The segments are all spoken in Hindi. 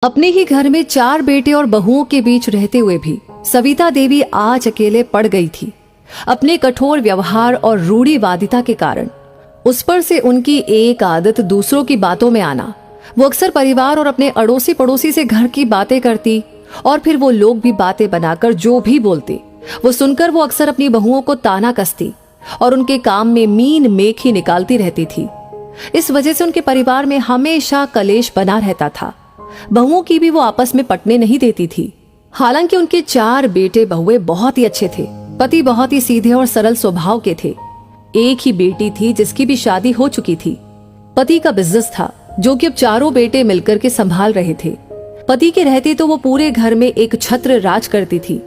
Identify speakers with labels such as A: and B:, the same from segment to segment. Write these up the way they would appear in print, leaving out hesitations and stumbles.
A: अपने ही घर में 4 बेटे और बहुओं के बीच रहते हुए भी सविता देवी आज अकेले पड़ गई थी। अपने कठोर व्यवहार और रूढ़िवादिता के कारण उस पर से उनकी एक आदत दूसरों की बातों में आना। वो अक्सर परिवार और अपने अड़ोसी पड़ोसी से घर की बातें करती और फिर वो लोग भी बातें बनाकर जो भी बोलते वो सुनकर वो अक्सर अपनी बहुओं को ताना कसती और उनके काम में मीन मेख ही निकालती रहती थी। इस वजह से उनके परिवार में हमेशा कलेश बना रहता था। बहुओं की भी वो आपस में पटने नहीं देती थी। हालांकि उनके 4 बेटे बहुए बहुत ही अच्छे थे। पति बहुत ही सीधे और सरल स्वभाव के थे। एक ही बेटी थी जिसकी भी शादी हो चुकी थी। पति का बिजनेस था जो कि अब चारों बेटे मिलकर के संभाल रहे थे। पति के रहते तो वो पूरे घर में एक छत्र राज करती थी।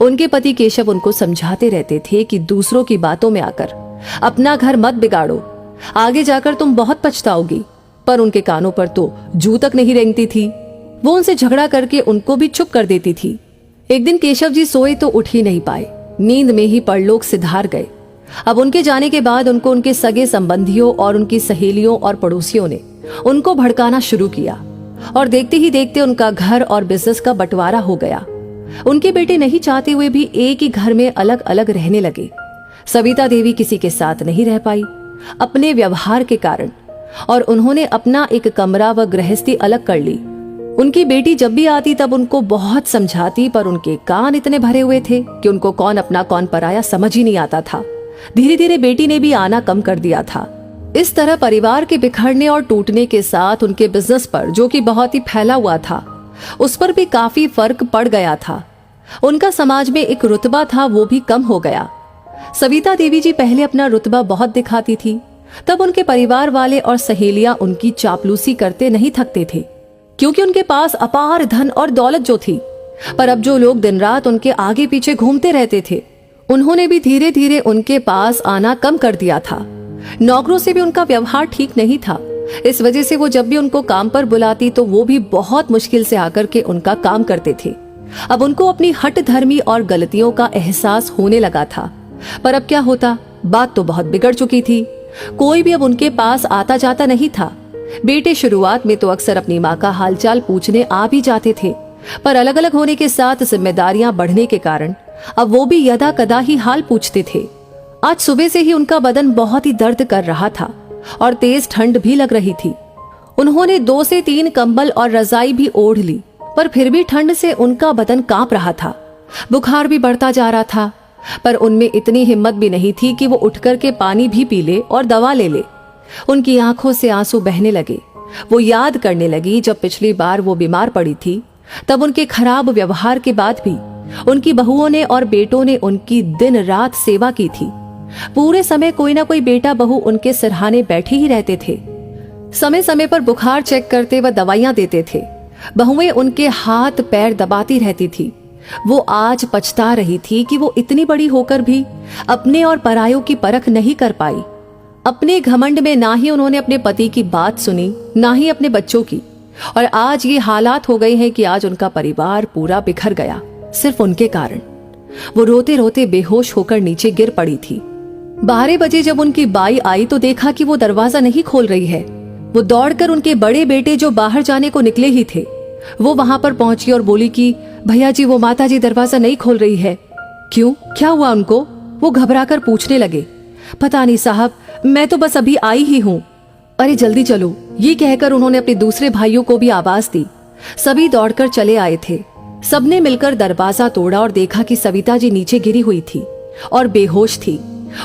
A: उनके पति केशव उनको समझाते रहते थे कि दूसरों की बातों में आकर अपना घर मत बिगाड़ो, आगे जाकर तुम बहुत पछताओगी। पर उनके कानों पर तो जू तक नहीं रेंगती थी। वो उनसे झगड़ा करके उनको भी चुप कर देती थी। एक दिन केशव जी सोए तो उठ ही नहीं पाए, नींद में ही परलोक सिधार गए। अब उनके जाने के बाद उनको उनके सगे संबंधियों और उनकी सहेलियों और पड़ोसियों ने उनको भड़काना शुरू किया और देखते ही देखते उनका घर और बिजनेस का बंटवारा हो गया। उनके बेटे नहीं चाहते हुए भी एक ही घर में अलग अलग रहने लगे। सविता देवी किसी के साथ नहीं रह पाई अपने व्यवहार के कारण, और उन्होंने अपना एक कमरा व गृहस्थी अलग कर ली। उनकी बेटी जब भी आती तब उनको बहुत समझाती, पर उनके कान इतने भरे हुए थे कि उनको कौन अपना कौन पराया समझ ही नहीं आता था। धीरे धीरे बेटी ने भी आना कम कर दिया था। इस तरह परिवार के बिखरने और टूटने के साथ उनके बिजनेस पर, जो कि बहुत ही फैला हुआ था, उस पर भी काफी फर्क पड़ गया था। उनका समाज में एक रुतबा था वो भी कम हो गया। सविता देवी जी पहले अपना रुतबा बहुत दिखाती थी, तब उनके परिवार वाले और सहेलियां उनकी चापलूसी करते नहीं थकते थे, क्योंकि उनके पास अपार धन और दौलत जो थी। पर अब जो लोग दिन रात उनके आगे पीछे घूमते रहते थे, उन्होंने भी धीरे धीरे उनके पास आना कम कर दिया था। नौकरों से भी उनका व्यवहार ठीक नहीं था। इस वजह से वो जब भी उनको काम पर बुलाती तो वो भी बहुत मुश्किल से आकर के उनका काम करते थे। अब उनको अपनी हट धर्मी और गलतियों का एहसास होने लगा था। पर अब क्या होता, बात तो बहुत बिगड़ चुकी थी। कोई भी अब उनके पास आता जाता नहीं था। बेटे शुरुआत में तो अक्सर अपनी माँ का हालचाल पूछने आ भी जाते थे, पर अलग अलग होने के साथ जिम्मेदारियां बढ़ने के कारण अब वो भी यदा कदा ही हाल पूछते थे। आज सुबह से ही उनका बदन बहुत ही दर्द कर रहा था और तेज ठंड भी लग रही थी। उन्होंने 2 से 3 कंबल और रजाई भी ओढ़ ली, पर फिर भी ठंड से उनका बदन कांप रहा था। बुखार भी बढ़ता जा रहा था, पर उनमें इतनी हिम्मत भी नहीं थी कि वो उठकर के पानी भी पी ले और दवा ले ले। उनकी आंखों से आंसू बहने लगे। वो याद करने लगी जब पिछली बार वो बीमार पड़ी थी, तब उनके खराब व्यवहार के बाद भी उनकी बहुओं ने और बेटों ने उनकी दिन रात सेवा की थी। पूरे समय कोई ना कोई बेटा बहू उनके सिरहाने बैठे ही रहते थे। समय समय पर बुखार चेक करते व दवाइयां देते थे। बहुएं उनके हाथ पैर दबाती रहती थी। वो आज पछता रही थी कि वो इतनी बड़ी होकर भी अपने और परायों की परख नहीं कर पाई। अपने घमंड में ना ही उन्होंने अपने पति की बात सुनी, ना ही अपने बच्चों की, और आज ये हालात हो गए हैं कि आज उनका परिवार पूरा बिखर गया, सिर्फ उनके कारण। वो रोते रोते बेहोश होकर नीचे गिर पड़ी थी। 12 बजे जब उनकी बाई आई तो देखा कि वो दरवाजा नहीं खोल रही है। वो दौड़कर उनके बड़े बेटे जो बाहर जाने को निकले ही थे, वो वहां पर पहुंची और बोली कि भैया जी, वो माता जी दरवाजा नहीं खोल रही है। क्यों, क्या हुआ उनको? वो घबराकर पूछने लगे। पता नहीं साहब, मैं तो बस अभी आई ही हूँ। अरे जल्दी चलो, ये कहकर उन्होंने अपने दूसरे भाइयों को भी आवाज दी। सभी दौड़कर चले आए थे। सबने मिलकर दरवाजा तोड़ा और देखा कि सविता जी नीचे गिरी हुई थी और बेहोश थी।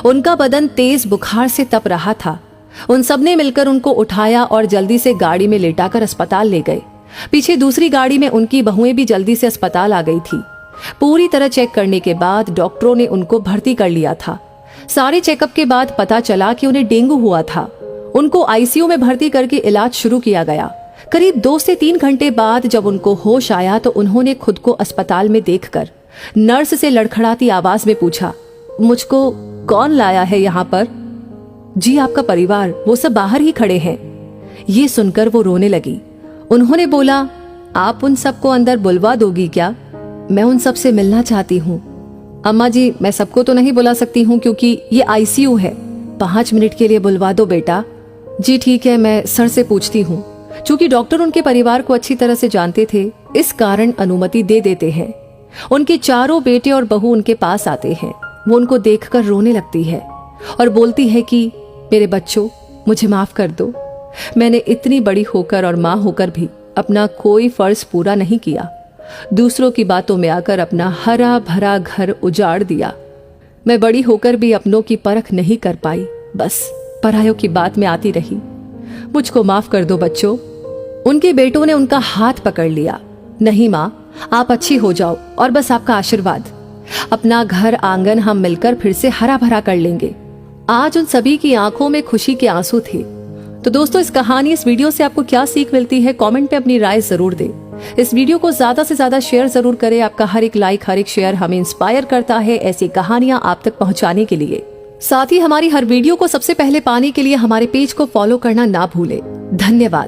A: उनका बदन तेज बुखार से तप रहा था। उन सबने मिलकर उनको उठाया और जल्दी से गाड़ी में लेटाकर अस्पताल ले गए। पीछे दूसरी गाड़ी में उनकी बहुएं भी जल्दी से अस्पताल आ गई थी। पूरी तरह चेक करने के बाद डॉक्टरों ने उनको भर्ती कर लिया था। सारे चेकअप के बाद पता चला कि उन्हें डेंगू हुआ था। उनको आईसीयू में भर्ती करके इलाज शुरू किया गया। करीब 2 से 3 घंटे बाद जब उनको होश आया तो उन्होंने खुद को अस्पताल में देखकर नर्स से लड़खड़ाती आवाज में पूछा, मुझको कौन लाया है यहाँ पर? जी आपका परिवार, वो सब बाहर ही खड़े हैं। ये सुनकर वो रोने लगी। उन्होंने बोला, आप उन सबको अंदर बुलवा दोगी क्या? मैं उन सब से मिलना चाहती हूँ। अम्मा जी, मैं सबको तो नहीं बुला सकती हूँ क्योंकि ये आईसीयू है। 5 मिनट के लिए बुलवा दो बेटा। जी ठीक है, मैं सर से पूछती हूँ। चूंकि डॉक्टर उनके परिवार को अच्छी तरह से जानते थे, इस कारण अनुमति दे देते हैं। उनके चारों बेटे और बहू उनके पास आते हैं। वो उनको देखकर रोने लगती है और बोलती है कि मेरे बच्चों, मुझे माफ कर दो। मैंने इतनी बड़ी होकर और माँ होकर भी अपना कोई फर्ज पूरा नहीं किया। दूसरों की बातों में आकर अपना हरा भरा घर उजाड़ दिया। मैं बड़ी होकर भी अपनों की परख नहीं कर पाई, बस परायों की बात में आती रही। मुझको माफ कर दो बच्चों। उनके बेटों ने उनका हाथ पकड़ लिया। नहीं माँ, आप अच्छी हो जाओ और बस आपका आशीर्वाद। अपना घर आंगन हम मिलकर फिर से हरा भरा कर लेंगे। आज उन सभी की आंखों में खुशी के आंसू थे। तो दोस्तों, इस वीडियो से आपको क्या सीख मिलती है, कमेंट पे अपनी राय जरूर दें। इस वीडियो को ज्यादा से ज्यादा शेयर जरूर करें। आपका हर एक लाइक, हर एक शेयर हमें इंस्पायर करता है ऐसी कहानियां आप तक पहुंचाने के लिए। साथ ही हमारी हर वीडियो को सबसे पहले पाने के लिए हमारे पेज को फॉलो करना ना भूलें। धन्यवाद।